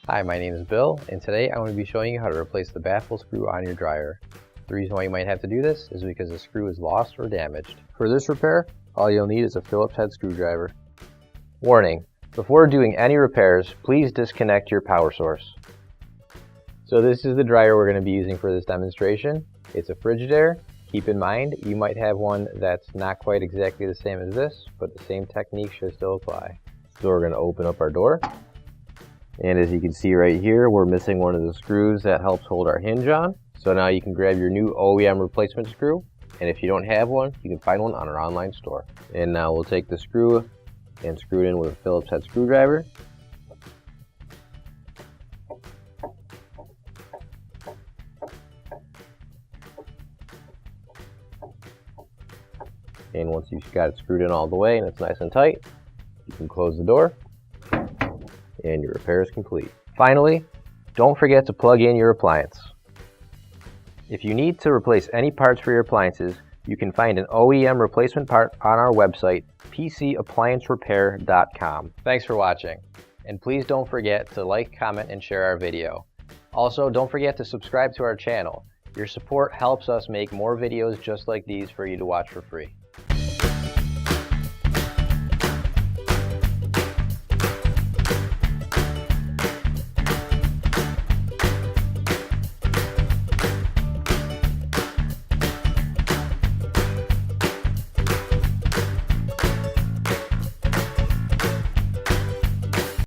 Hi, my name is Bill, and today I'm going to be showing you how to replace the baffle screw on your dryer. The reason why you might have to do this is because the screw is lost or damaged. For this repair, all you'll need is a Phillips head screwdriver. Warning: before doing any repairs, please disconnect your power source. So this is the dryer we're going to be using for this demonstration. It's a Frigidaire. Keep in mind, you might have one that's not quite exactly the same as this, but the same technique should still apply. So we're going to open up our door. And as you can see right here, we're missing one of the screws that helps hold our hinge on. So now you can grab your new OEM replacement screw, and if you don't have one, you can find one on our online store. And now we'll take the screw and screw it in with a Phillips head screwdriver. And once you've got it screwed in all the way and it's nice and tight, you can close the door. And your repair is complete. Finally, don't forget to plug in your appliance. If you need to replace any parts for your appliances, you can find an OEM replacement part on our website, PCApplianceRepair.com. Thanks for watching, and please don't forget to like, comment, and share our video. Also, don't forget to subscribe to our channel. Your support helps us make more videos just like these for you to watch for free.